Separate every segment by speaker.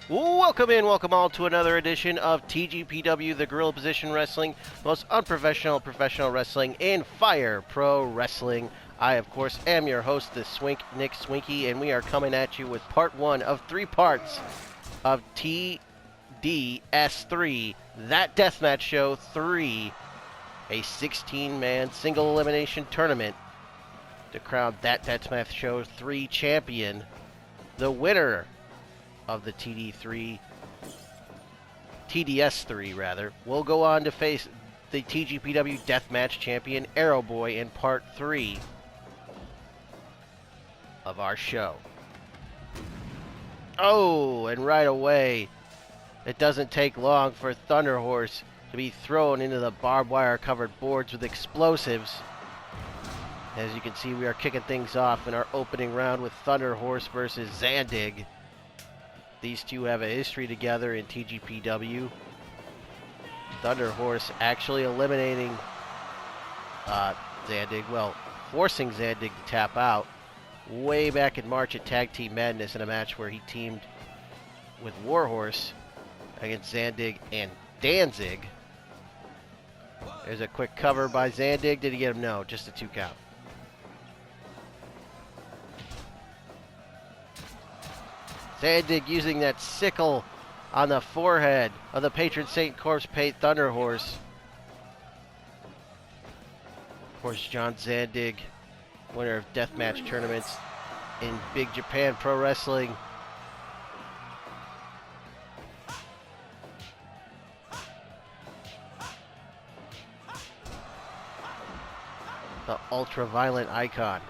Speaker 1: Welcome all to another edition of TGPW, the Gorilla Position Wrestling, most unprofessional professional wrestling in Fire Pro Wrestling. I, of course, am your host, the Swink, Nick Swinky, and we are coming at you with part one of 3 parts of TDS3, That Deathmatch Show 3, a 16-man single elimination tournament to crown That Deathmatch Show 3 champion. The winner of the TDS3 rather, will go on to face the TGPW Deathmatch Champion Aeroboy in part 3 of our show. Oh, and right away, it doesn't take long for THUNDERHORSE to be thrown into the barbed wire covered boards with explosives. As you can see, we are kicking things off in our opening round with THUNDERHORSE versus Zandig. These two have a history together in TGPW. THUNDERHORSE actually eliminating Zandig, well, forcing Zandig to tap out way back in March at Tag Team Madness in a match where he teamed with Warhorse against Zandig and Danzig. There's a quick cover by Zandig. Did he get him? No, just a 2 count. Zandig using that sickle on the forehead of the patron saint corpse paint THUNDERHORSE. Of course, John Zandig, winner of deathmatch tournaments in Big Japan Pro Wrestling. The ultra-violent icon.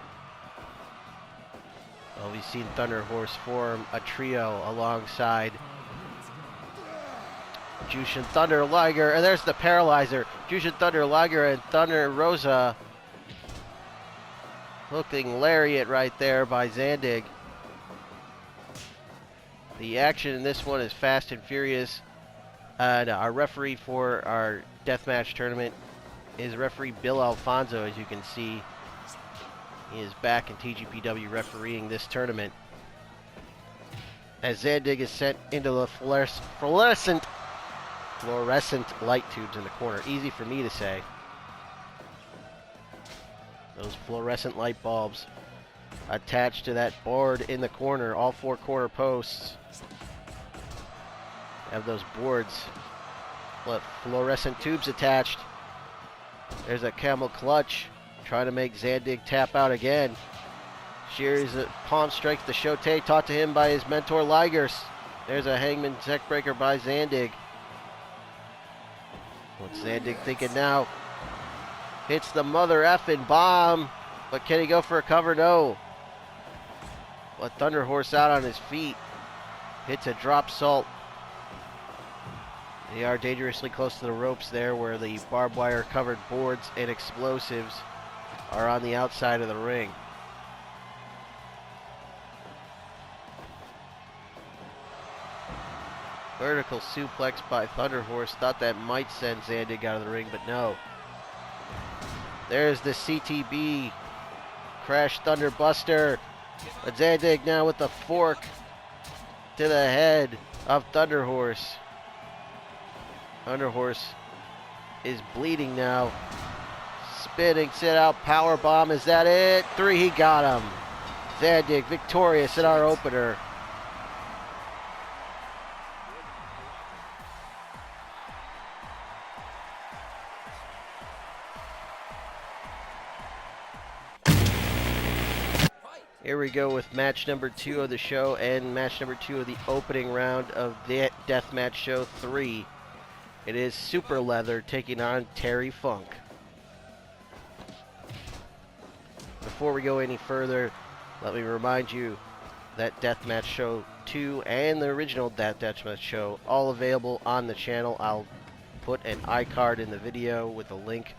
Speaker 1: Well, we've seen THUNDERHORSE form a trio alongside Jushin Thunder Liger, and there's the Paralyzer. Jushin Thunder Liger and Thunder Rosa. Hooking lariat right there by Zandig. The action in this one is fast and furious. And our referee for our deathmatch tournament is referee Bill Alfonso, as you can see. He is back in TGPW refereeing this tournament. As Zandig is sent into the fluorescent light tubes in the corner. Easy for me to say. Those fluorescent light bulbs attached to that board in the corner. All 4 corner posts have those boards. Fluorescent tubes attached. There's a camel clutch. Trying to make Zandig tap out again. Shears a palm strike to Shote, taught to him by his mentor Liger. There's a hangman neck breaker by Zandig. What's Zandig thinking now? Hits the mother effing bomb. But can he go for a cover? No. But THUNDERHORSE out on his feet. Hits a drop salt. They are dangerously close to the ropes there where the barbed wire covered boards and explosives are on the outside of the ring. Vertical suplex by THUNDERHORSE. Thought that might send Zandig out of the ring, but no. There's the CTB. Crash Thunder Buster. But Zandig now with the fork to the head of THUNDERHORSE. THUNDERHORSE is bleeding now. Spinning sit out power bomb. Is that it? 3. He got him. Zandig victorious in our opener. Here we go with match number 2 of the show and match number 2 of the opening round of the Deathmatch Show 3. It is Super Leather taking on Terry Funk. Before we go any further, let me remind you that Deathmatch Show 2 and the original Deathmatch Show all available on the channel. I'll put an iCard in the video with a link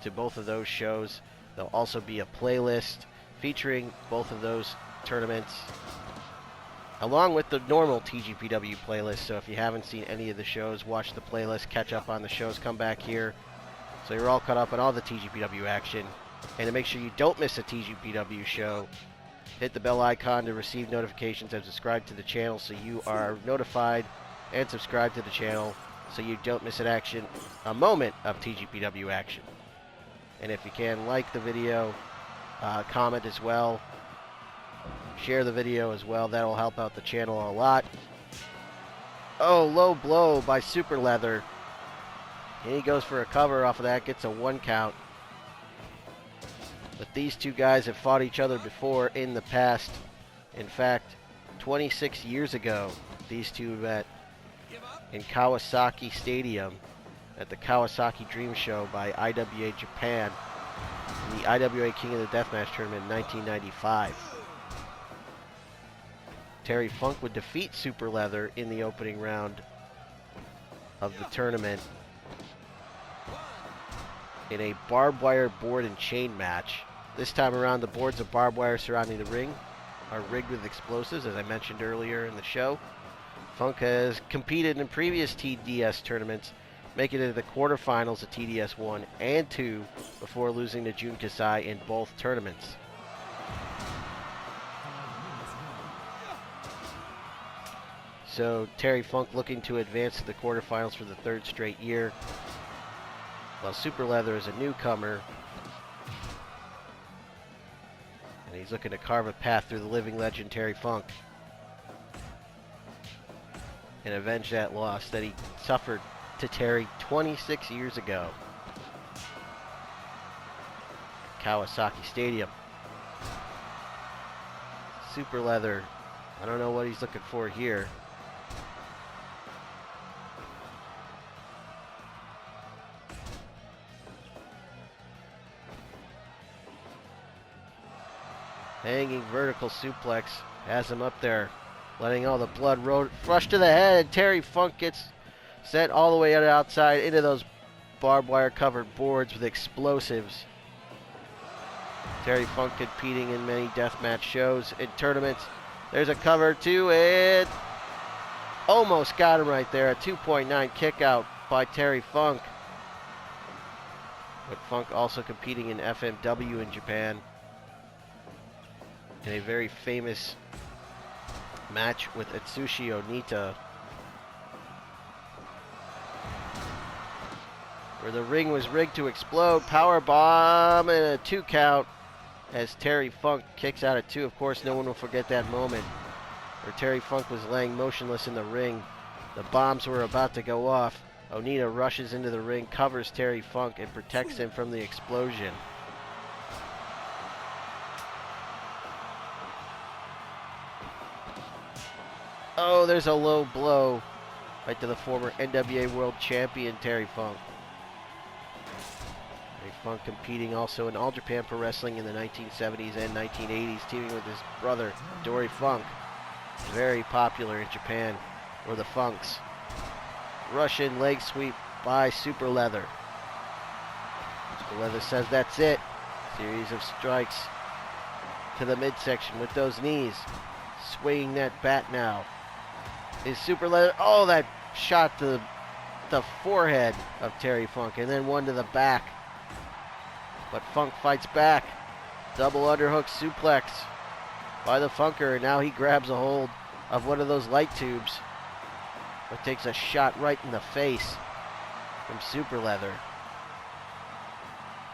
Speaker 1: to both of those shows. There'll also be a playlist featuring both of those tournaments along with the normal TGPW playlist. So if you haven't seen any of the shows, watch the playlist, catch up on the shows, come back here so you're all caught up on all the TGPW action. And to make sure you don't miss a TGPW show, Hit the bell icon to receive notifications and subscribe to the channel so you are notified, and subscribe to the channel so you don't miss a moment of TGPW action. And if you can, like the video, comment as well, share the video as well. That'll help out the channel a lot. Oh, low blow by Super Leather. And he goes for a cover off of that, gets a 1 count. But these two guys have fought each other before in the past. In fact, 26 years ago, these two met in Kawasaki Stadium at the Kawasaki Dream Show by IWA Japan in the IWA King of the Deathmatch tournament in 1995. Terry Funk would defeat Super Leather in the opening round of the tournament in a barbed wire board and chain match. This time around, the boards of barbed wire surrounding the ring are rigged with explosives, as I mentioned earlier in the show. Funk has competed in previous TDS tournaments, making it to the quarterfinals of TDS 1 and 2 before losing to Jun Kasai in both tournaments. So Terry Funk looking to advance to the quarterfinals for the 3rd straight year, while Super Leather is a newcomer, and he's looking to carve a path through the living legend Terry Funk and avenge that loss that he suffered to Terry 26 years ago. Kawasaki Stadium. Super Leather, I don't know what he's looking for here. Hanging vertical suplex has him up there, letting all the blood rush to the head. Terry Funk gets sent all the way outside into those barbed wire covered boards with explosives. Terry Funk competing in many deathmatch shows and tournaments. There's a cover too, and almost got him right there. A 2.9 kick out by Terry Funk. But Funk also competing in FMW in Japan in a very famous match with Atsushi Onita, where the ring was rigged to explode. Power bomb and a 2 count as Terry Funk kicks out at 2. Of course, no one will forget that moment where Terry Funk was laying motionless in the ring. The bombs were about to go off. Onita rushes into the ring, covers Terry Funk, and protects him from the explosion. Oh, there's a low blow right to the former NWA World Champion Terry Funk. Terry Funk competing also in All Japan Pro Wrestling in the 1970s and 1980s, teaming with his brother Dory Funk. Very popular in Japan, or the Funks. Russian leg sweep by Super Leather. Super Leather says that's it. Series of strikes to the midsection with those knees. Swinging that bat now is Super Leather. Oh, that shot to the forehead of Terry Funk, and then one to the back. But Funk fights back. Double underhook suplex by the Funker, and now he grabs a hold of one of those light tubes, but takes a shot right in the face from Super Leather.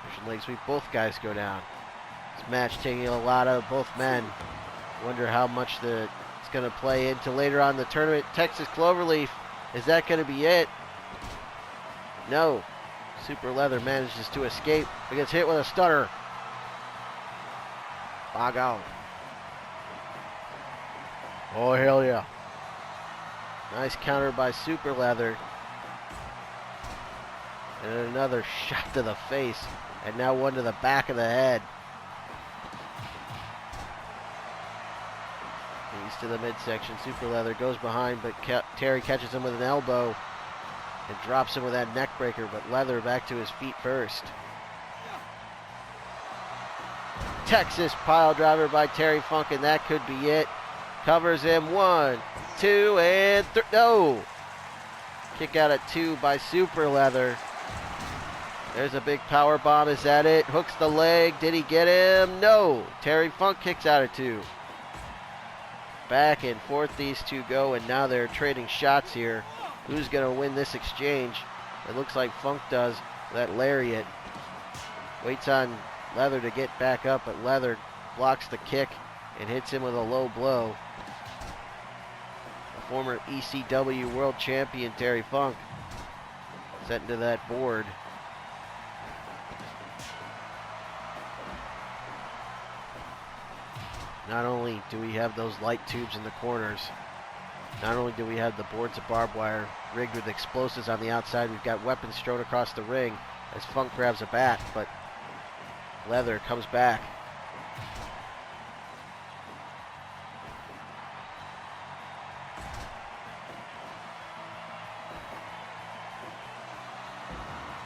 Speaker 1: Russian leg sweep, both guys go down. This match taking a lot out of both men. Wonder how much it's going to play into later on in the tournament. Texas Cloverleaf, is that going to be it? No. Super Leather manages to escape, but gets hit with a stunner. Pagano. Oh, hell yeah. Nice counter by Super Leather. And another shot to the face, and now one to the back of the head. He's to the midsection. Super Leather goes behind, but Terry catches him with an elbow and drops him with that neck breaker, but Leather back to his feet first. Texas pile driver by Terry Funk, and that could be it. Covers him. 1, 2, and 3. No! Kick out at 2 by Super Leather. There's a big power bomb. Is that it? Hooks the leg. Did he get him? No! Terry Funk kicks out at 2. Back and forth these two go, and now they're trading shots here. Who's going to win this exchange? It looks like Funk does. That lariat. Waits on Leather to get back up, but Leather blocks the kick and hits him with a low blow. The former ECW World Champion Terry Funk set into that board. Not only do we have those light tubes in the corners, not only do we have the boards of barbed wire rigged with explosives on the outside, we've got weapons strewn across the ring as Funk grabs a bat, but Leather comes back.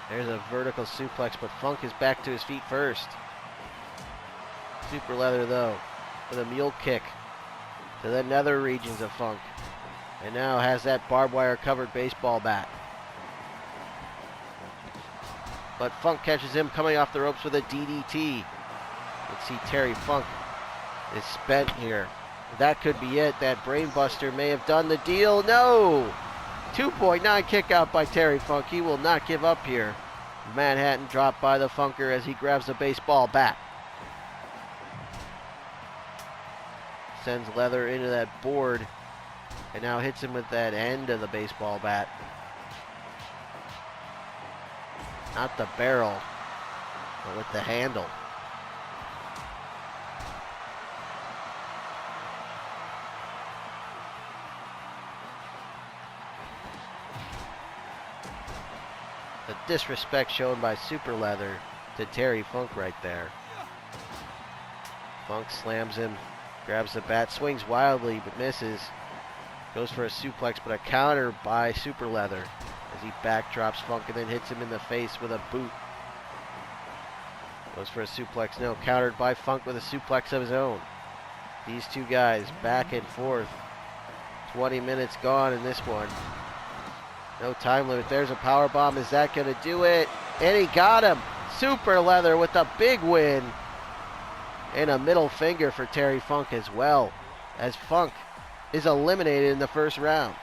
Speaker 1: There's a vertical suplex, but Funk is back to his feet first. Super Leather, though, with a mule kick to the nether regions of Funk. And now has that barbed wire covered baseball bat. But Funk catches him coming off the ropes with a DDT. Let's see, Terry Funk is spent here. That could be it. That brainbuster may have done the deal. No! 2.9 kick out by Terry Funk. He will not give up here. Manhattan dropped by the Funker as he grabs the baseball bat. Sends Leather into that board and now hits him with that end of the baseball bat. Not the barrel, but with the handle. The disrespect shown by Super Leather to Terry Funk right there. Funk slams him, grabs the bat, swings wildly but misses. Goes for a suplex, but a counter by Super Leather as he backdrops Funk and then hits him in the face with a boot. Goes for a suplex, no, countered by Funk with a suplex of his own. These two guys back and forth. 20 minutes gone in this one. No time limit. There's a power bomb. Is that going to do it? And he got him. Super Leather with a big win. And a middle finger for Terry Funk as well, as Funk is eliminated in the first round.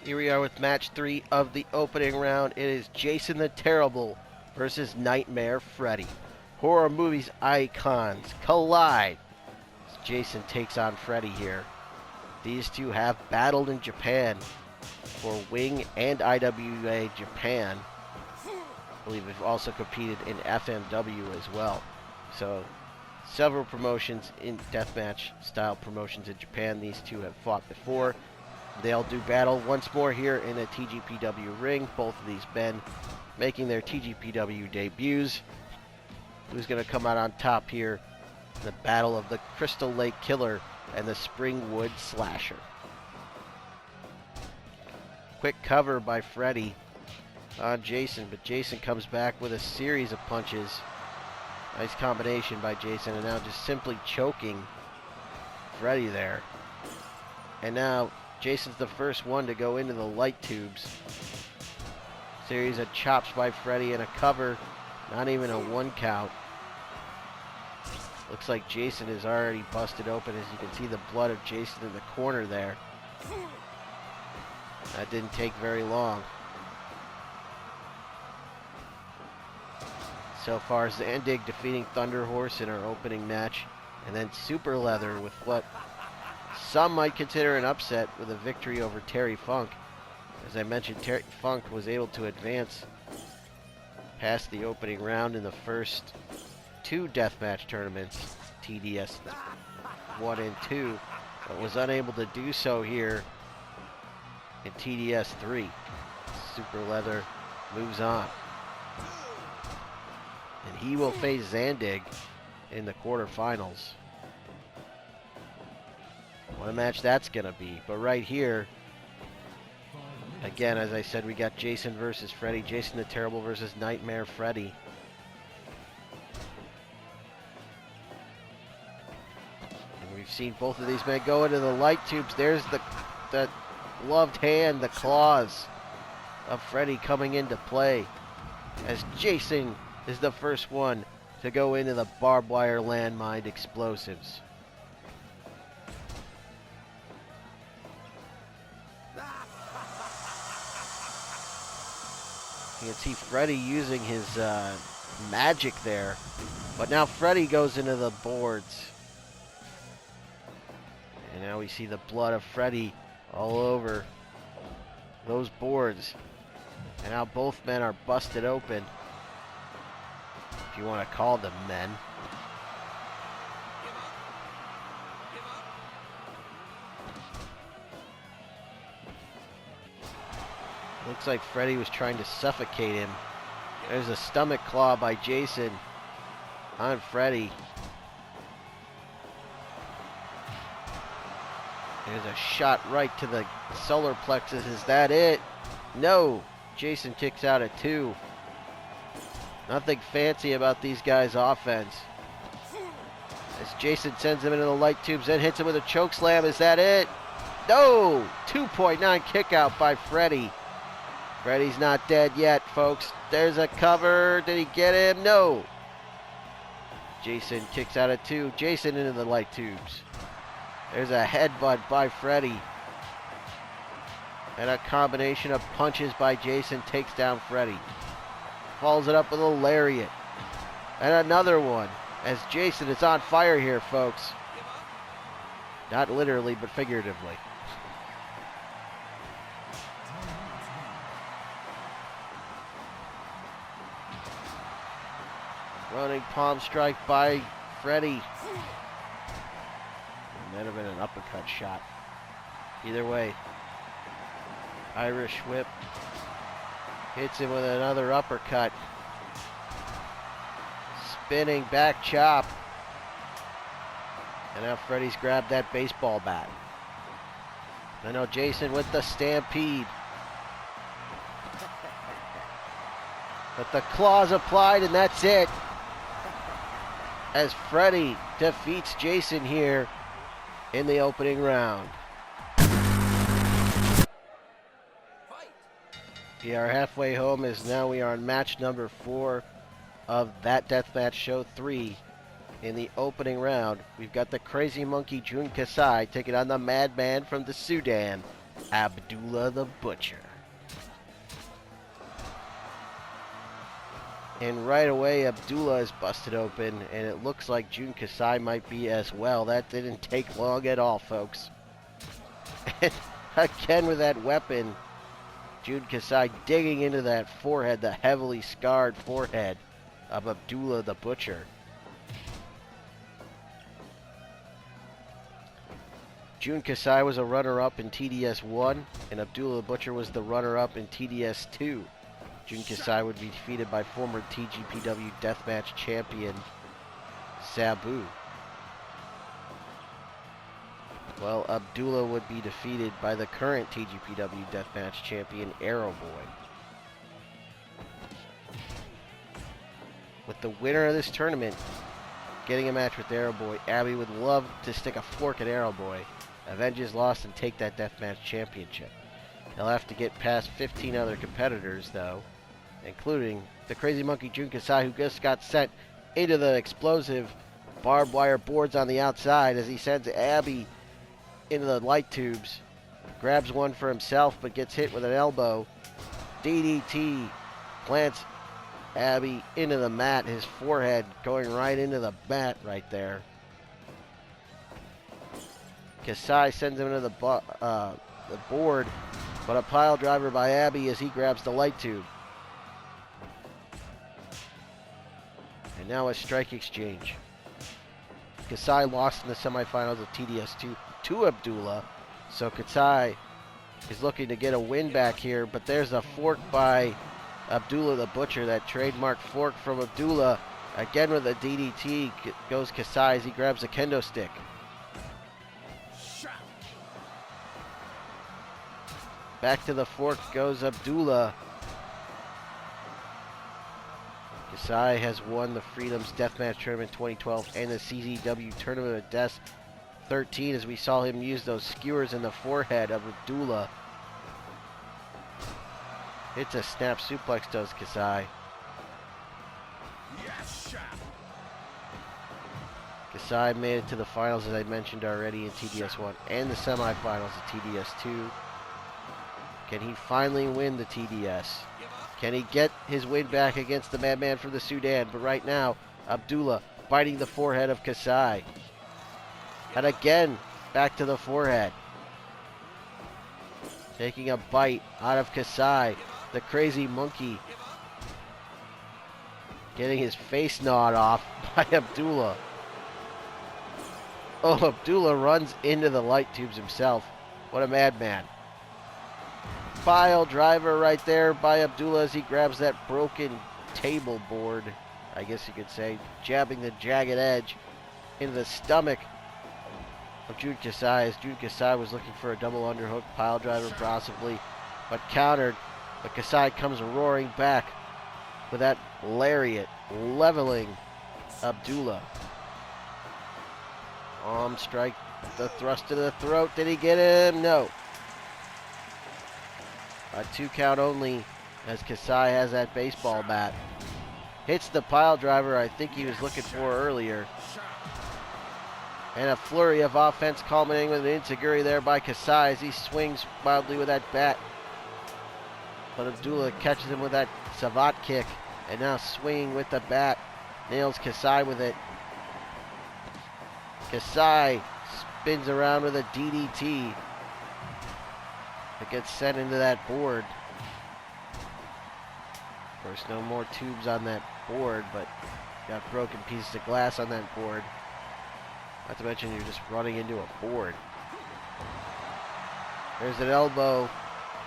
Speaker 1: Here we are with match 3 of the opening round. It is Jason the Terrible versus Nightmare Freddy. Horror movies icons collide as Jason takes on Freddy here. These two have battled in Japan for Wing and IWA Japan. I believe they've also competed in FMW as well. So several promotions in deathmatch style promotions in Japan. These two have fought before. They'll do battle once more here in a TGPW ring. Both of these men making their TGPW debuts. Who's going to come out on top here? The battle of the Crystal Lake Killer and the Springwood Slasher. Quick cover by Freddy on Jason, but Jason comes back with a series of punches. Nice combination by Jason, and now just simply choking Freddy there. And now Jason's the first one to go into the light tubes. Series of chops by Freddy and a cover, not even a 1 count. Looks like Jason is already busted open, as you can see the blood of Jason in the corner there. That didn't take very long. So far, Zandig defeating THUNDERHORSE in our opening match, and then Super Leather with what some might consider an upset with a victory over Terry Funk. As I mentioned, Terry Funk was able to advance past the opening round in the first 2 deathmatch tournaments, TDS 1 and 2, but was unable to do so here in TDS 3. Super Leather moves on. And he will face Zandig in the quarterfinals. What a match that's going to be. But right here, again, as I said, we got Jason versus Freddy. Jason the Terrible versus Nightmare Freddy. And we've seen both of these men go into the light tubes. There's the gloved hand, the claws of Freddy coming into play as Jason is the first one to go into the barbed wire landmine explosives. You can see Freddy using his magic there. But now Freddy goes into the boards. And now we see the blood of Freddy all over those boards. And now both men are busted open. If you want to call them men. Looks like Freddy was trying to suffocate him. There's a stomach claw by Jason on Freddy. There's a shot right to the solar plexus. Is that it? No. Jason kicks out at 2. Nothing fancy about these guys' offense. As Jason sends him into the light tubes, then hits him with a choke slam. Is that it? No. 2.9 kick out by Freddy. Freddy's not dead yet, folks. There's a cover. Did he get him? No. Jason kicks out at 2. Jason into the light tubes. There's a headbutt by Freddy. And a combination of punches by Jason takes down Freddy. Follows it up with a lariat. And another one. As Jason is on fire here, folks. Not literally, but figuratively. Running palm strike by Freddy. Might have been an uppercut shot. Either way. Irish whip. Hits him with another uppercut. Spinning back chop. And now Freddy's grabbed that baseball bat. I know Jason with the stampede. But the claws applied and that's it. As Freddy defeats Jason here in the opening round. We are halfway home as now we are on match number 4 of that Deathmatch Show 3. In the opening round, we've got the Crazy Monkey Jun Kasai taking on the Madman from the Sudan, Abdullah the Butcher. And right away, Abdullah is busted open, and it looks like Jun Kasai might be as well. That didn't take long at all, folks. And again with that weapon, Jun Kasai digging into that forehead, the heavily scarred forehead of Abdullah the Butcher. Jun Kasai was a runner-up in TDS 1, and Abdullah the Butcher was the runner-up in TDS 2. Jun Kasai would be defeated by former TGPW Deathmatch Champion Sabu. Well, Abdullah would be defeated by the current TGPW Deathmatch Champion Aeroboy. With the winner of this tournament getting a match with Aeroboy, Abby would love to stick a fork at Aeroboy, avenge his loss, and take that Deathmatch Championship. He'll have to get past 15 other competitors, though, including the Crazy Monkey Jun Kasai, who just got sent into the explosive barbed wire boards on the outside as he sends Abby into the light tubes. Grabs one for himself, but gets hit with an elbow. DDT plants Abby into the mat, his forehead going right into the mat right there. Kasai sends him into the board, but a pile driver by Abby as he grabs the light tube. And now a strike exchange. Kasai lost in the semifinals of TDS2 to Abdullah, so Kasai is looking to get a win back here, but there's a fork by Abdullah the Butcher, that trademark fork from Abdullah. Again with a DDT goes Kasai as he grabs a kendo stick. Back to the fork goes Abdullah. Kasai has won the Freedom's Deathmatch Tournament 2012 and the CZW Tournament of Death 13 as we saw him use those skewers in the forehead of Abdullah. It's a snap suplex, does Kasai. Kasai made it to the finals, as I mentioned already, in TDS1 and the semifinals of TDS2. Can he finally win the TDS? Can he get his win back against the madman from the Sudan? But right now, Abdullah biting the forehead of Kasai. And again, back to the forehead. Taking a bite out of Kasai, the crazy monkey. Getting his face gnawed off by Abdullah. Oh, Abdullah runs into the light tubes himself. What a madman. Pile driver right there by Abdullah as he grabs that broken table board, I guess you could say, jabbing the jagged edge into the stomach of Jude Kasai, as Jude Kasai was looking for a double underhook pile driver possibly, but countered. But Kasai comes roaring back with that lariat, leveling Abdullah. Arm strike, the thrust to the throat. Did he get him? No. A 2 count only, as Kasai has that baseball bat. Hits the pile driver I think he was looking for earlier. And a flurry of offense culminating with an enziguri there by Kasai as he swings wildly with that bat. But Abdullah catches him with that savate kick. And now swinging with the bat. Nails Kasai with it. Kasai spins around with a DDT. It gets sent into that board. Of course, no more tubes on that board, but got broken pieces of glass on that board. Not to mention you're just running into a board. There's an elbow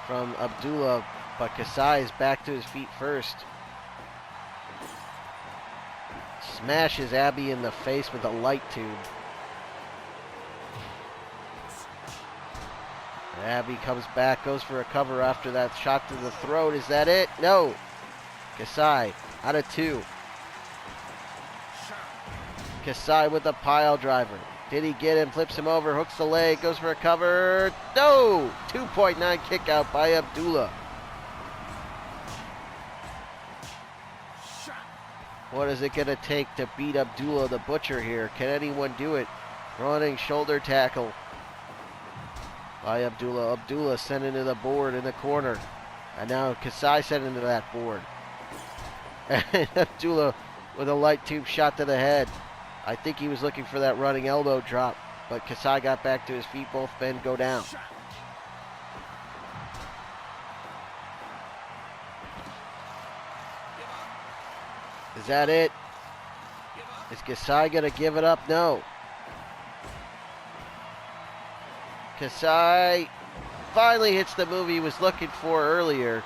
Speaker 1: from Abdullah, but Kasai is back to his feet first. Smashes Abby in the face with a light tube. Abby comes back, goes for a cover after that shot to the throat. Is that it? No. Kasai out of 2. Kasai with a pile driver. Did he get him? Flips him over, hooks the leg, goes for a cover. No! 2.9 kick out by Abdullah. What is it going to take to beat Abdullah the Butcher here? Can anyone do it? Running shoulder tackle by Abdullah. Abdullah sent into the board in the corner. And now Kasai sent into that board. And Abdullah with a light tube shot to the head. I think he was looking for that running elbow drop, but Kasai got back to his feet. Both men go down. Is that it? Is Kasai going to give it up? No. Kasai finally hits the move he was looking for earlier.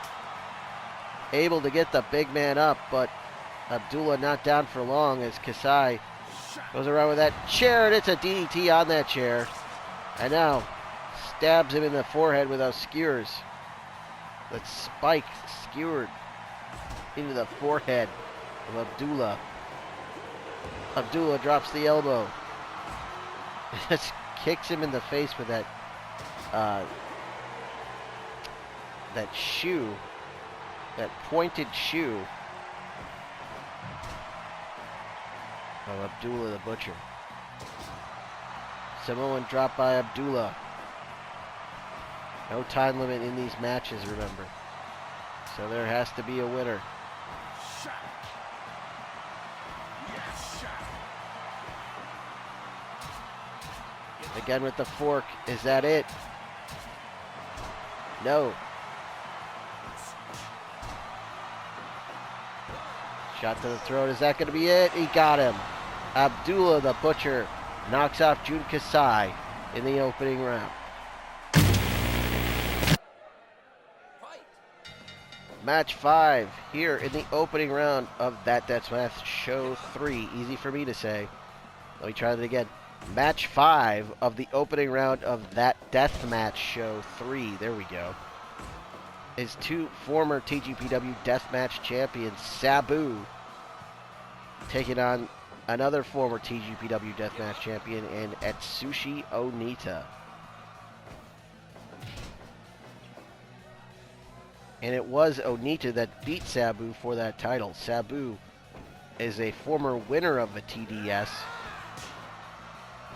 Speaker 1: Able to get the big man up, but Abdullah not down for long as Kasai goes around with that chair, and it's a DDT on that chair. And now stabs him in the forehead with those skewers. That spike skewered into the forehead of Abdullah. Abdullah drops the elbow. Just kicks him in the face with that that shoe, that pointed shoe of Abdullah the Butcher. Samoan drop by Abdullah. No time limit in these matches, remember. So there has to be a winner. Again with the fork. Is that it? No. Shot to the throat. Is that going to be it? He got him. Abdullah the Butcher knocks off Jude Kasai in the opening round. Match 5 here in the opening round of that Deathmatch Show 3. Easy for me to say. Let me try that again. Match 5 of the opening round of that Deathmatch Show 3. There we go. Is 2 former TGPW Deathmatch champions, Sabu, taking on another former TGPW Deathmatch champion in Atsushi Onita. And it was Onita that beat Sabu for that title. Sabu is a former winner of the TDS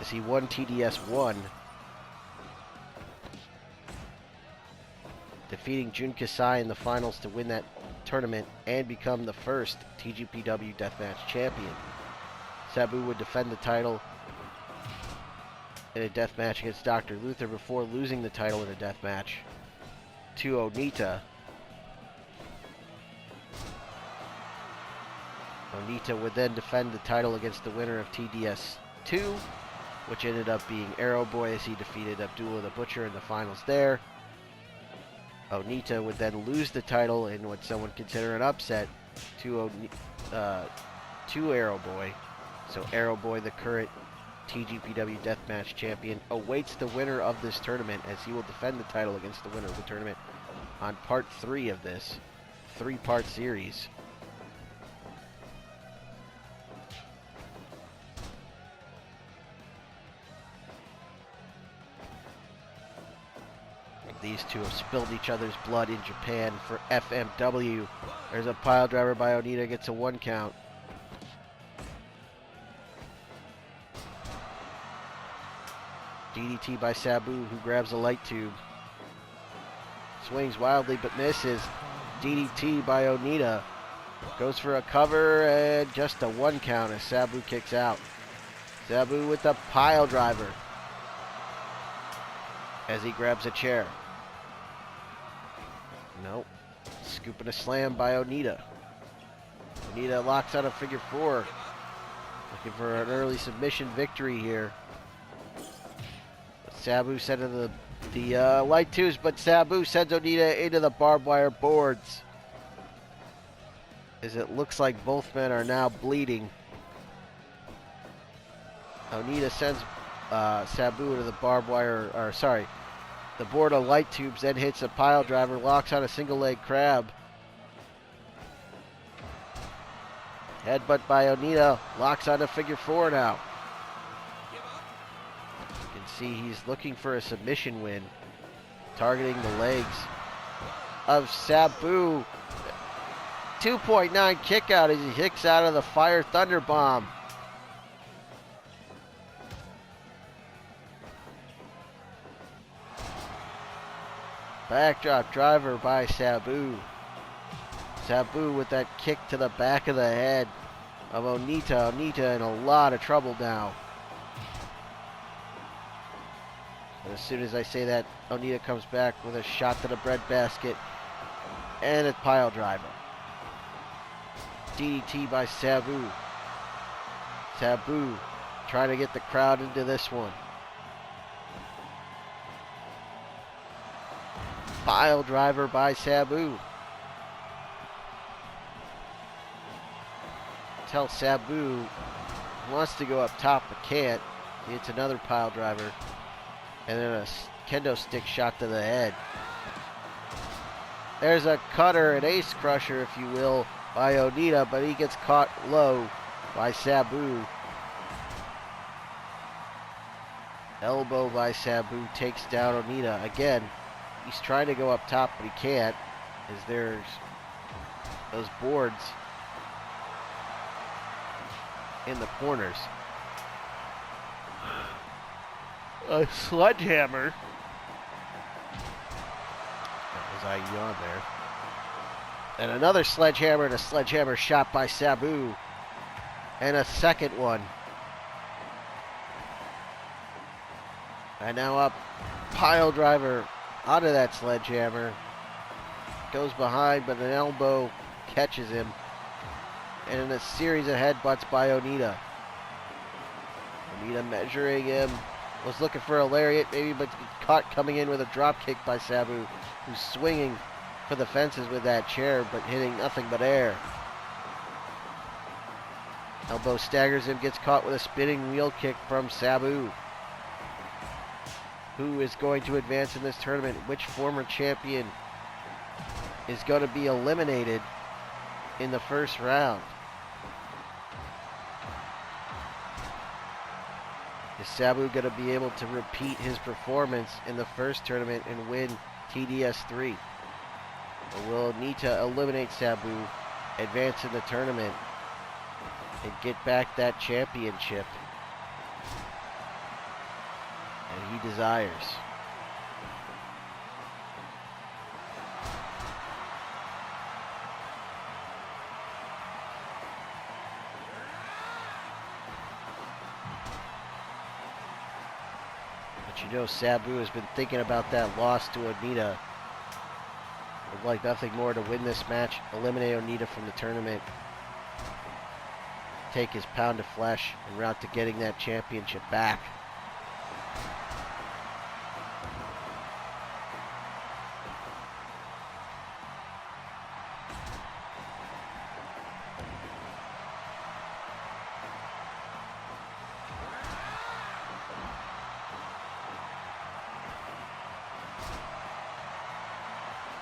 Speaker 1: as he won TDS 1, defeating Jun Kasai in the finals to win that tournament and become the first TGPW Deathmatch Champion. Sabu would defend the title in a death match against Dr. Luther before losing the title in a death match to Onita. Onita would then defend the title against the winner of TDS 2, which ended up being Aeroboy as he defeated Abdullah the Butcher in the finals there. Onita would then lose the title in what some would consider an upset to Aeroboy. So Aeroboy, the current TGPW Deathmatch Champion, awaits the winner of this tournament as he will defend the title against the winner of the tournament on part 3 of this 3-part series. These two have spilled each other's blood in Japan for FMW. There's a pile driver by Onita, gets a 1 count. DDT by Sabu, who grabs a light tube. Swings wildly but misses. DDT by Onita. Goes for a cover and just a 1 count as Sabu kicks out. Sabu with the pile driver as he grabs a chair. Nope. Scooping a slam by Onita. Onita locks out a figure 4. Looking for an early submission victory here. But Sabu sending the light twos, but Sabu sends Onita into the barbed wire boards. As it looks like both men are now bleeding. Onita sends Sabu to the barbed wire, the board of light tubes, then hits a pile driver, locks on a single leg crab. Headbutt by Onita, locks on a figure 4 now. You can see he's looking for a submission win, targeting the legs of Sabu. 2.9 kick out as he kicks out of the Fire Thunder Bomb. Backdrop driver by Sabu. Sabu with that kick to the back of the head of Onita. Onita in a lot of trouble now. And as soon as I say that, Onita comes back with a shot to the breadbasket and a pile driver. DDT by Sabu. Sabu trying to get the crowd into this one. Pile driver by Sabu. Tell Sabu wants to go up top but can't. He hits another pile driver. And then a kendo stick shot to the head. There's a cutter, an ace crusher if you will, by Onita, but he gets caught low by Sabu. Elbow by Sabu takes down Onita. Again, he's trying to go up top, but he can't, as there's those boards in the corners. A sledgehammer. As I yawn there. And another sledgehammer and a sledgehammer shot by Sabu. And a second one. And now up, pile driver out of that sledgehammer. Goes behind, but an elbow catches him. And in a series of headbutts by Onita. Onita measuring him. Was looking for a lariat maybe, but caught coming in with a drop kick by Sabu, who's swinging for the fences with that chair, but hitting nothing but air. Elbow staggers him, gets caught with a spinning wheel kick from Sabu. Who is going to advance in this tournament? Which former champion is going to be eliminated in the first round? Is Sabu going to be able to repeat his performance in the first tournament and win TDS 3? Or will Onita eliminate Sabu, advance in the tournament, and get back that championship? and he desires. But you know, Sabu has been thinking about that loss to Onita. Would like nothing more to win this match, eliminate Onita from the tournament, take his pound of flesh en route to getting that championship back.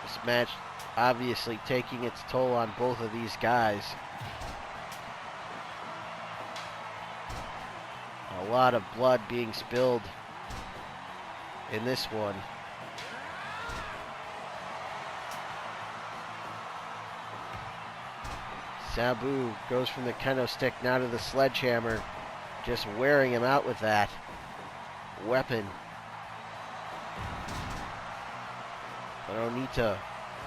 Speaker 1: This match obviously taking its toll on both of these guys. A lot of blood being spilled in this one. Sabu goes from the kendo stick now to the sledgehammer, just wearing him out with that weapon. But Onita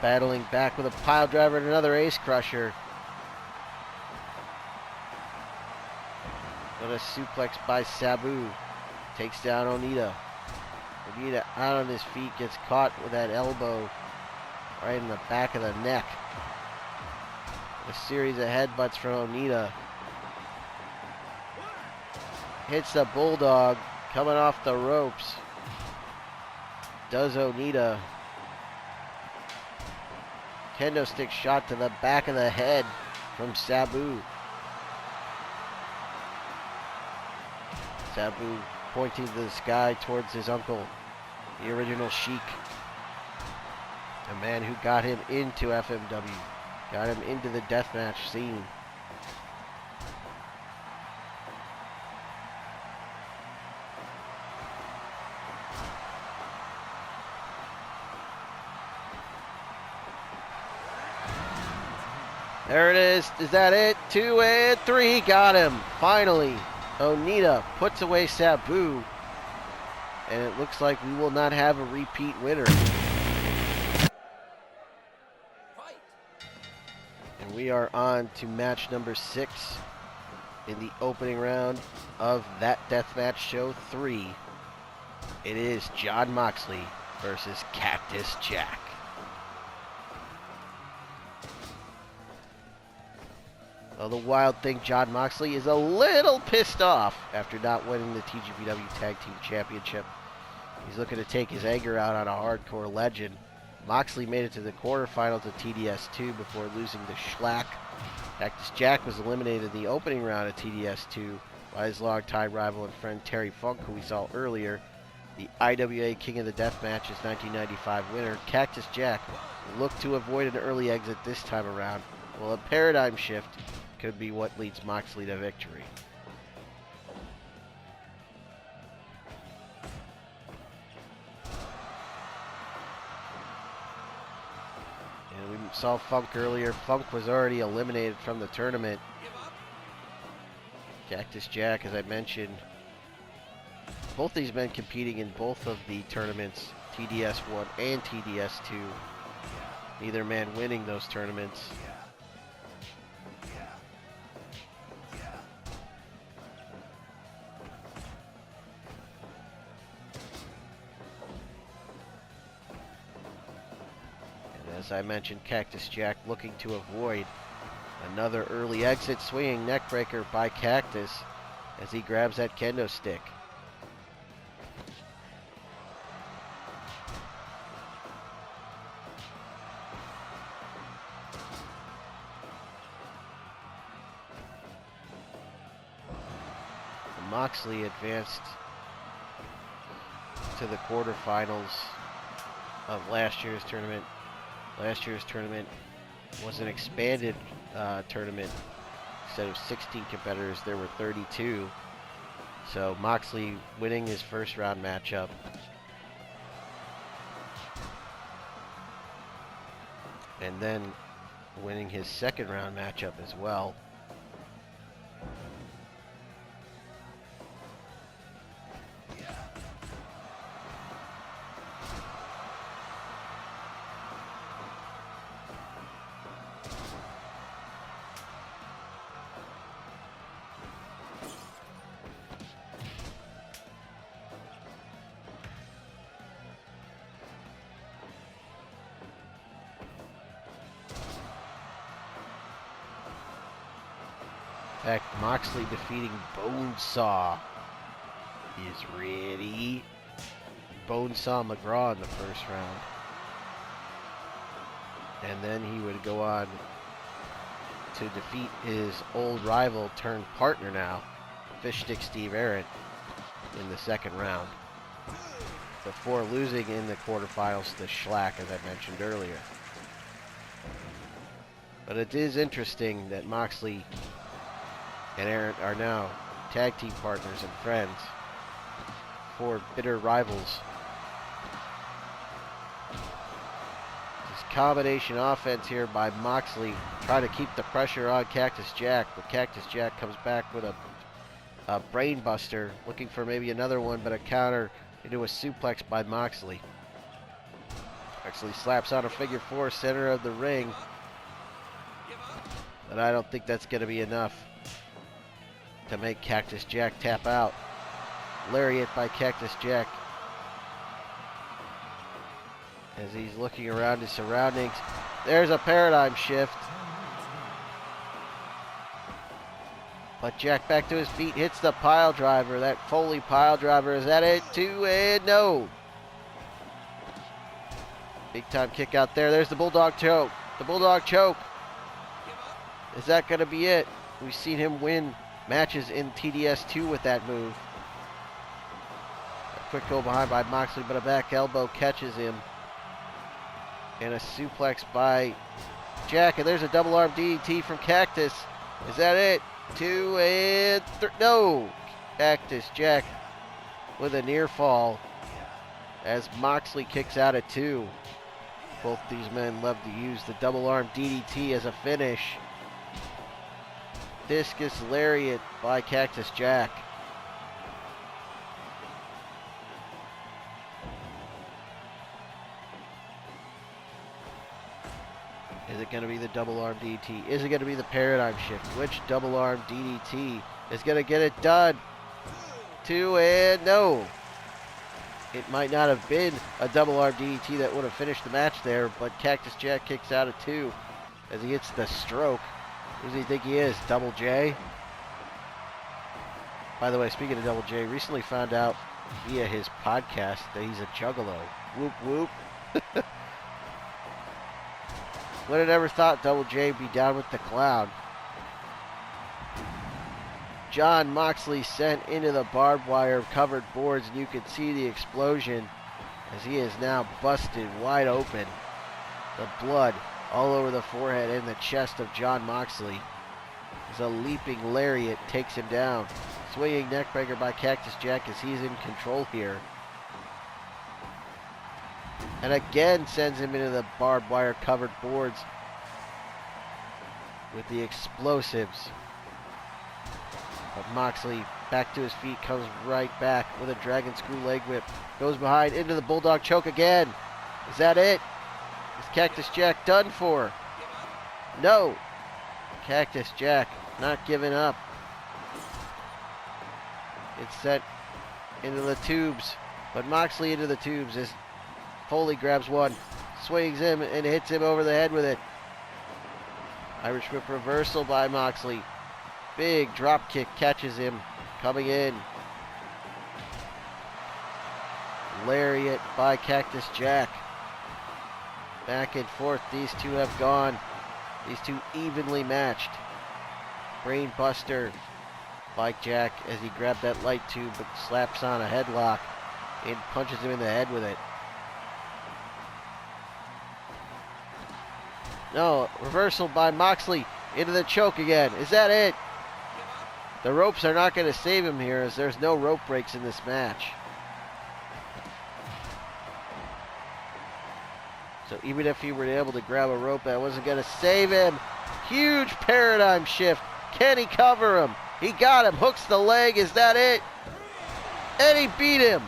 Speaker 1: battling back with a pile driver and another ace crusher. But a suplex by Sabu takes down Onita. Onita out on his feet, gets caught with that elbow right in the back of the neck. A series of headbutts from Onita. Hits the bulldog coming off the ropes. Does Onita. Kendo stick shot to the back of the head from Sabu. Sabu pointing to the sky towards his uncle, the original Sheik. A man who got him into FMW, got him into the deathmatch scene. There it is. Is that it? 2 and 3. Got him. Finally. Onita puts away Sabu. And it looks like we will not have a repeat winner. And we are on to match number 6 in the opening round of that Deathmatch Show 3. It is Jon Moxley versus Cactus Jack. Well, the wild thing, Jon Moxley is a little pissed off after not winning the TGPW Tag Team Championship. He's looking to take his anger out on a hardcore legend. Moxley made it to the quarterfinals of TDS2 before losing to Schlack. Cactus Jack was eliminated in the opening round of TDS2 by his longtime rival and friend Terry Funk, who we saw earlier. The IWA King of the Deathmatch's 1995 winner, Cactus Jack, looked to avoid an early exit this time around. Well, a paradigm shift could be what leads Moxley to victory. And we saw Funk earlier. Funk was already eliminated from the tournament. Cactus Jack, as I mentioned, both these men competing in both of the tournaments, TDS1 and TDS2. Neither man winning those tournaments. As I mentioned, Cactus Jack looking to avoid another early exit, swinging neckbreaker by Cactus as he grabs that kendo stick. Moxley advanced to the quarterfinals of last year's tournament. Last year's tournament was an expanded tournament. Instead of 16 competitors, there were 32. So Moxley winning his first round matchup. And then winning his second round matchup as well. In fact, Moxley defeating Bonesaw is ready. Bonesaw McGraw in the first round. And then he would go on to defeat his old rival turned partner now, Fish Stick Steve Arrett, in the second round, before losing in the quarterfinals to Schlack, as I mentioned earlier. But it is interesting that Moxley and Arrett are now tag team partners and friends, for bitter rivals. This combination offense here by Moxley, trying to keep the pressure on Cactus Jack, but Cactus Jack comes back with a brain buster, looking for maybe another one, but a counter into a suplex by Moxley. Moxley slaps on a figure four, center of the ring, but I don't think that's going to be enough to make Cactus Jack tap out. Lariat by Cactus Jack as he's looking around his surroundings. There's a paradigm shift. But Jack back to his feet, hits the pile driver. That Foley pile driver, is that it? 2 and no. Big time kick out there. There's the Bulldog choke. The Bulldog choke. Is that going to be it? We've seen him win matches in TDS2 with that move. A quick go behind by Moxley, but a back elbow catches him. And a suplex by Jack. And there's a double arm DDT from Cactus. Is that it? 2 and 3. No! Cactus Jack with a near fall as Moxley kicks out at 2. Both these men love to use the double arm DDT as a finish. Discus lariat by Cactus Jack. Is it going to be the double arm DDT? Is it going to be the paradigm shift? Which double arm DDT is going to get it done? 2 and no. It might not have been a double arm DDT that would have finished the match there, but Cactus Jack kicks out at 2 as he hits the stroke. Who does he think he is? Double J? By the way, speaking of Double J, recently found out via his podcast that he's a juggalo. Whoop whoop. Would have never thought Double J would be down with the clown. John Moxley sent into the barbed wire covered boards, and you can see the explosion as he is now busted wide open. The blood all over the forehead and the chest of John Moxley as a leaping lariat takes him down. Swinging neckbreaker by Cactus Jack as he's in control here. And again sends him into the barbed wire covered boards with the explosives. But Moxley back to his feet, comes right back with a dragon screw leg whip. Goes behind into the bulldog choke again. Is that it? Is Cactus Jack done for? No. Cactus Jack not giving up. It's sent into the tubes. But Moxley into the tubes as Foley grabs one, swings him and hits him over the head with it. Irish whip reversal by Moxley. Big drop kick catches him coming in. Lariat by Cactus Jack. Back and forth these two have gone. These two evenly matched. Brain buster by Jack as he grabbed that light tube but slaps on a headlock and punches him in the head with it. No, reversal by Moxley into the choke again. Is that it? The ropes are not going to save him here as there's no rope breaks in this match. So even if he were able to grab a rope, that wasn't going to save him. Huge paradigm shift. Can he cover him? He got him. Hooks the leg. Is that it? And he beat him.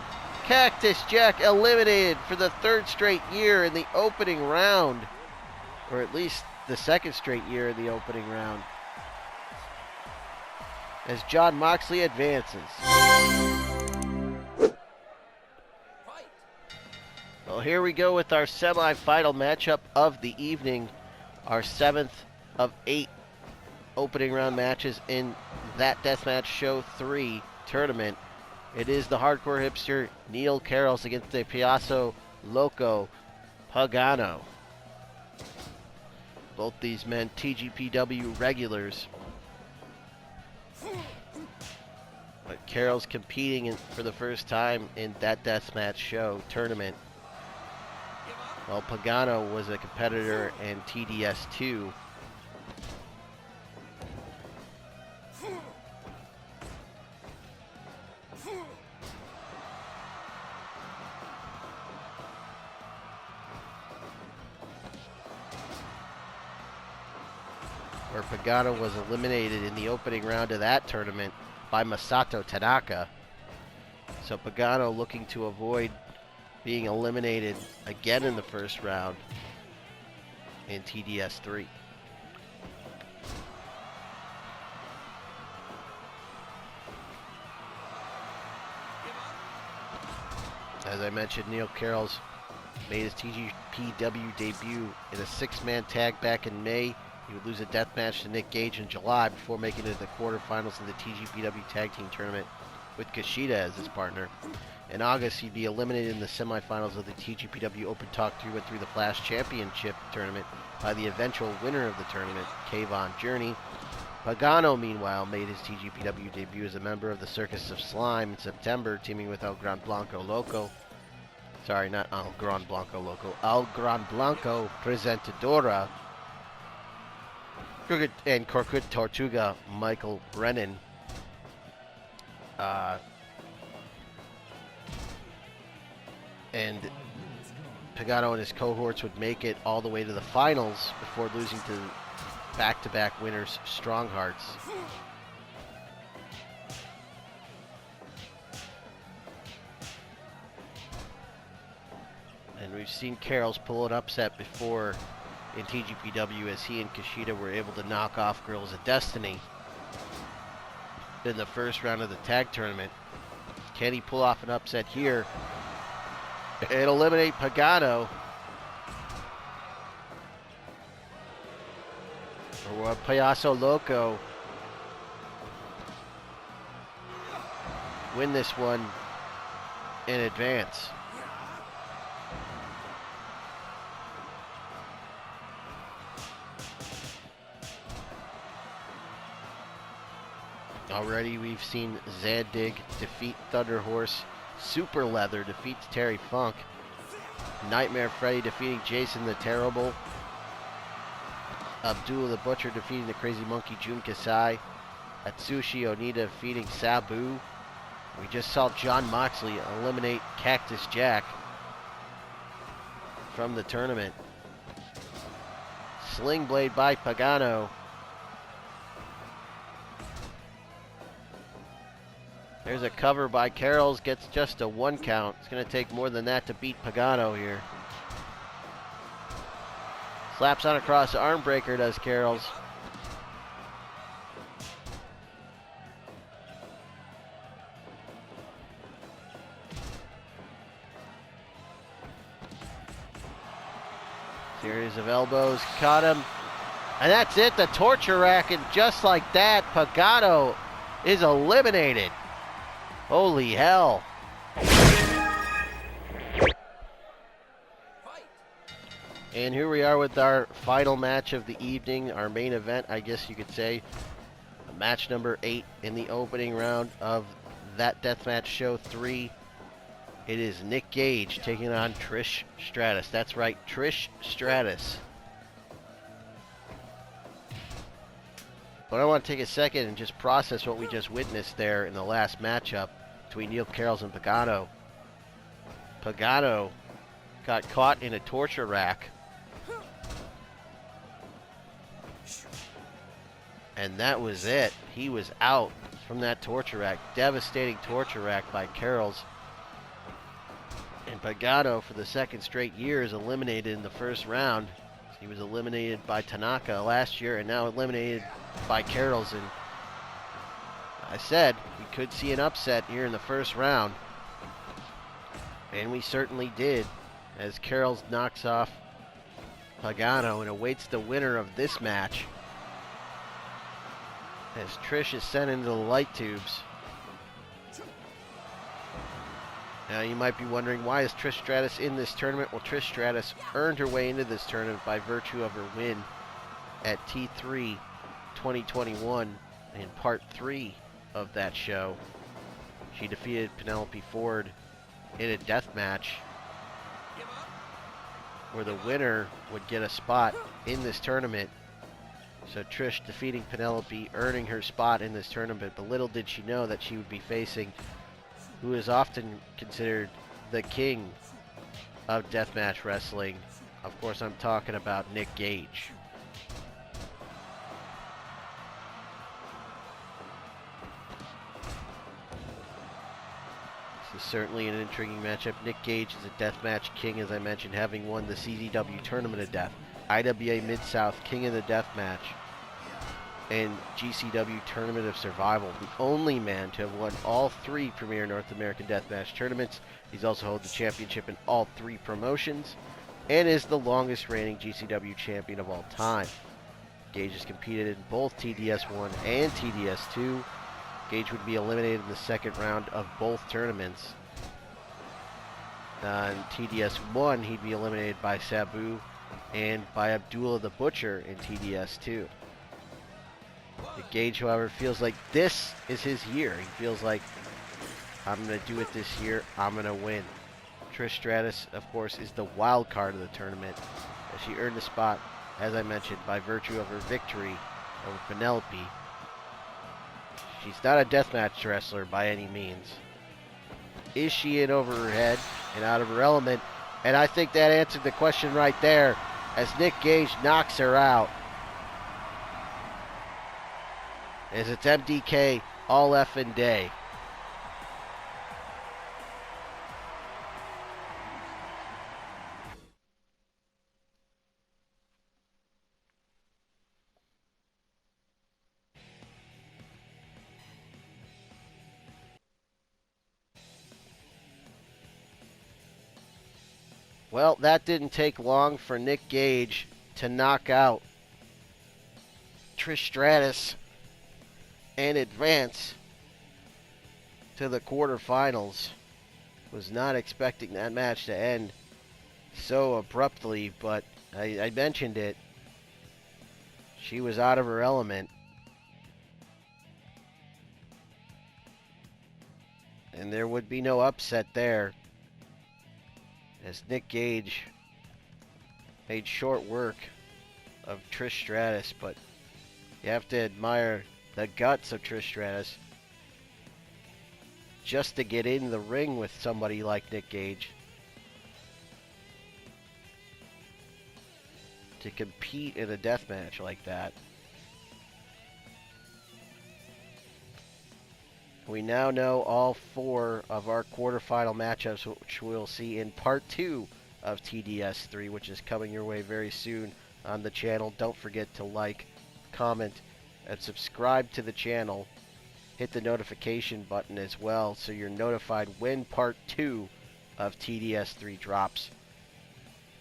Speaker 1: Cactus Jack eliminated for the third straight year in the opening round. Or at least the second straight year in the opening round. As John Moxley advances. Well, here we go with our semifinal matchup of the evening. Our 7th of 8 opening round matches in that Deathmatch Show 3 tournament. It is the hardcore hipster Neil Karels against the Piasso Loco Pagano. Both these men TGPW regulars. But Karels competing for the first time in that Deathmatch Show tournament. While Pagano was a competitor in TDS2. Where Pagano was eliminated in the opening round of that tournament by Masato Tanaka. So Pagano looking to avoid being eliminated again in the first round in TDS3. As I mentioned, Neil Karels made his TGPW debut in a six-man tag back in May. He would lose a death match to Nick Gage in July before making it to the quarterfinals of the TGPW Tag Team Tournament with Kushida as his partner. In August, he'd be eliminated in the semifinals of the TGPW Open Talk 3-1-3 The Flash Championship Tournament by the eventual winner of the tournament, Kayvon Journey. Pagano, meanwhile, made his TGPW debut as a member of the Circus of Slime in September, teaming with El Gran Blanco Loco. Sorry, not El Gran Blanco Loco. El Gran Blanco Presentadora. And Corkut Tortuga Michael Brennan. And Pagano and his cohorts would make it all the way to the finals before losing to back-to-back winners Stronghearts. And we've seen Karels pull an upset before in TGPW as he and Kushida were able to knock off Girls of Destiny in the first round of the tag tournament. Can he pull off an upset here and eliminate Pagano? Or will Piasso Loco win this one in advance? Already we've seen Zandig defeat THUNDERHORSE. Super Leather defeats Terry Funk. Nightmare Freddy defeating Jason the Terrible. Abdullah the Butcher defeating the Crazy Monkey Jun Kasai. Atsushi Onita defeating Sabu. We just saw John Moxley eliminate Cactus Jack from the tournament. Sling Blade by Pagano. There's a cover by Karels, gets just a 1 count. It's going to take more than that to beat Pagano here. Slaps on across the arm breaker, does Karels. Series of elbows, caught him. And that's it, the torture rack, and just like that, Pagano is eliminated. Holy hell. And here we are with our final match of the evening, our main event, I guess you could say. Match number 8 in the opening round of that Deathmatch Show 3. It is Nick Gage taking on Trish Stratus. That's right, Trish Stratus. But I want to take a second and just process what we just witnessed there in the last matchup between Neil Karels and Pagano. Pagano got caught in a torture rack. And that was it. He was out from that torture rack. Devastating torture rack by Karels. And Pagano, for the second straight year, is eliminated in the first round. He was eliminated by Tanaka last year and now eliminated by Karels. And I said we could see an upset here in the first round. And we certainly did, as Karels knocks off Pagano and awaits the winner of this match as Trish is sent into the light tubes. Now you might be wondering, why is Trish Stratus in this tournament? Well, Trish Stratus earned her way into this tournament by virtue of her win at T3 2021 in part 3 of that show. She defeated Penelope Ford in a death match where the winner would get a spot in this tournament. So Trish defeating Penelope, earning her spot in this tournament, but little did she know that she would be facing who is often considered the king of deathmatch wrestling. Of course, I'm talking about Nick Gage. This is certainly an intriguing matchup. Nick Gage is a deathmatch king, as I mentioned, having won the CZW Tournament of Death, IWA Mid-South King of the Deathmatch, and GCW Tournament of Survival. The only man to have won all 3 premier North American Deathmatch tournaments. He's also held the championship in all 3 promotions, and is the longest reigning GCW champion of all time. Gage has competed in both TDS1 and TDS2. Gage would be eliminated in the second round of both tournaments. In TDS1, he'd be eliminated by Sabu and by Abdullah the Butcher in TDS2. Gage, however, feels like this is his year. He feels like, I'm going to do it this year. I'm going to win. Trish Stratus, of course, is the wild card of the tournament, as she earned the spot, as I mentioned, by virtue of her victory over Penelope. She's not a deathmatch wrestler by any means. Is she in over her head and out of her element? And I think that answered the question right there, as Nick Gage knocks her out. As it's MDK all effing day. Well, that didn't take long for Nick Gage to knock out Trish Stratus and advance to the quarterfinals. Was not expecting that match to end so abruptly, but I mentioned it. She was out of her element. And there would be no upset there, as Nick Gage made short work of Trish Stratus, but you have to admire the guts of Trish Stratus just to get in the ring with somebody like Nick Gage, to compete in a death match like that. We now know all 4 of our quarterfinal matchups, which we'll see in part 2 of TDS3, which is coming your way very soon on the channel. Don't forget to like, comment, and subscribe to the channel. Hit the notification button as well so you're notified when part 2 of TDS3 drops.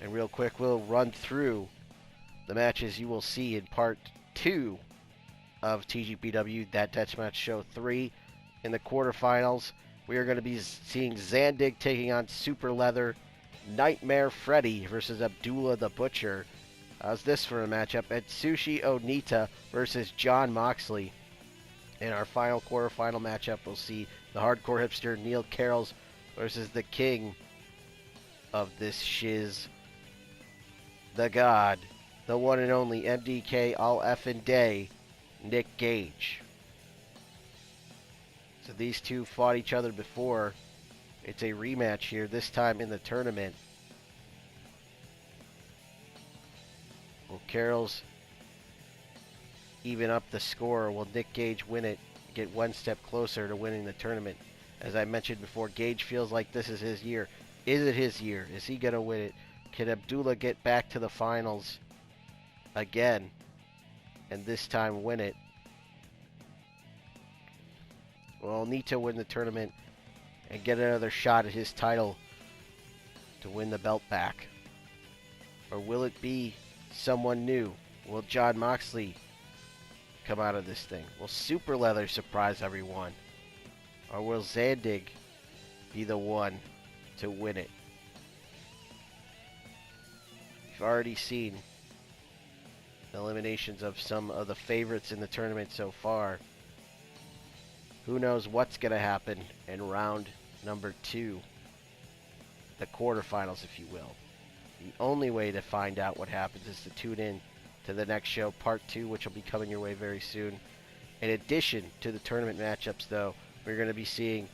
Speaker 1: And real quick, we'll run through the matches you will see in part 2 of TGPW Deathmatch Show 3. In the quarterfinals, we are going to be seeing Zandig taking on Super Leather, Nightmare Freddy versus Abdullah the Butcher. How's this for a matchup? Atsushi Onita versus John Moxley. In our final quarterfinal matchup, we'll see the hardcore hipster Neil Karels versus the king of this shiz, the god, the one and only MDK all effing day, Nick Gage. So these two fought each other before. It's a rematch here, this time in the tournament. Will Karels even up the score? Will Nick Gage win it, get one step closer to winning the tournament? As I mentioned before, Gage feels like this is his year. Is it his year? Is he going to win it? Can Abdullah get back to the finals again and this time win it? Will Onita win the tournament and get another shot at his title to win the belt back? Or will it be someone new? Will John Moxley come out of this thing? Will Super Leather surprise everyone? Or will Zandig be the one to win it? We've already seen eliminations of some of the favorites in the tournament so far. Who knows what's going to happen in round number 2, the quarterfinals, if you will. The only way to find out what happens is to tune in to the next show, part 2, which will be coming your way very soon. In addition to the tournament matchups, though, we're going to be seeing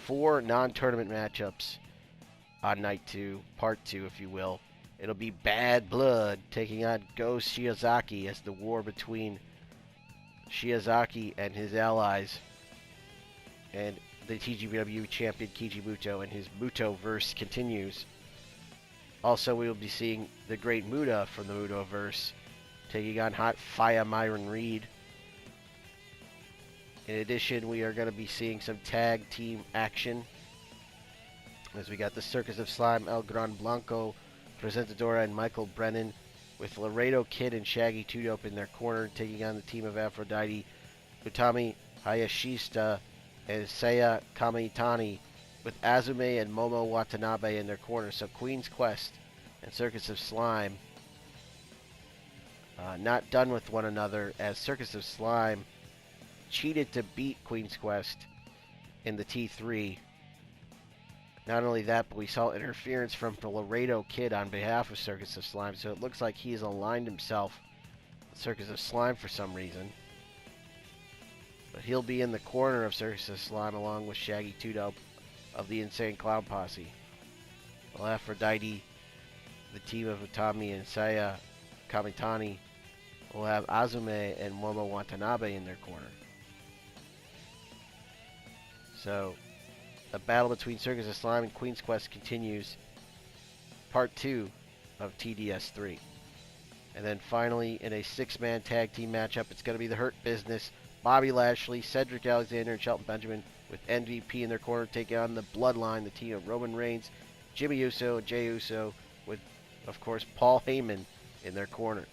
Speaker 1: 4 non-tournament matchups on night 2, part 2, if you will. It'll be Bad Blood taking on Go Shiozaki as the war between Shiozaki and his allies and the TGPW champion Kijimuto and his Muto-verse continues. Also, we will be seeing the Great Muta from the Muto-verse taking on Hot Fire Myron Reed. In addition, we are going to be seeing some tag team action as we got the Circus of Slime, El Gran Blanco, Presentadora, and Michael Brennan with Laredo Kid and Shaggy 2-Dope in their corner taking on the team of Aphrodite, Utami Hayashishita, and Seiya Kamitani with Azume and Momo Watanabe in their corner. So Queen's Quest and Circus of Slime not done with one another, as Circus of Slime cheated to beat Queen's Quest in the T3. Not only that, but we saw interference from the Laredo Kid on behalf of Circus of Slime, so it looks like he's aligned himself with Circus of Slime for some reason. But he'll be in the corner of Circus of Slime along with Shaggy 2-Dope of the Insane Clown Posse. While Aphrodite, the team of Utami and Seiya Kamitani, will have Azume and Momo Watanabe in their corner. So, the battle between Circus of Slime and Queen's Quest continues. Part 2 of TDS3. And then finally, in a 6-man tag team matchup, it's going to be the Hurt Business, Bobby Lashley, Cedric Alexander, and Shelton Benjamin with MVP in their corner taking on the Bloodline, the team of Roman Reigns, Jimmy Uso, and Jey Uso, with, of course, Paul Heyman in their corner.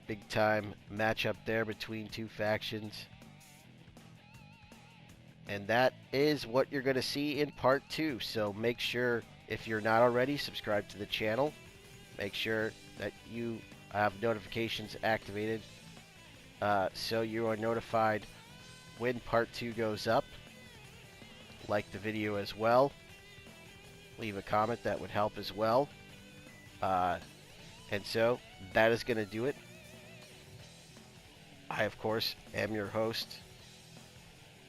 Speaker 1: Big time matchup there between two factions. And that is what you're going to see in part 2. So make sure, if you're not already, subscribe to the channel. Make sure that you have notifications activated so you are notified when part 2 goes up. Like the video as well. Leave a comment, that would help as well. And so that is going to do it. I, of course, am your host,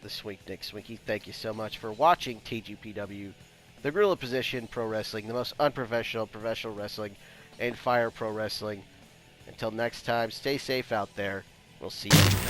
Speaker 1: the Swink Nick Swinky. Thank you so much for watching TGPW, the Gorilla Position Pro Wrestling, the most unprofessional professional wrestling, and Fire Pro Wrestling. Until next time, stay safe out there. We'll see you.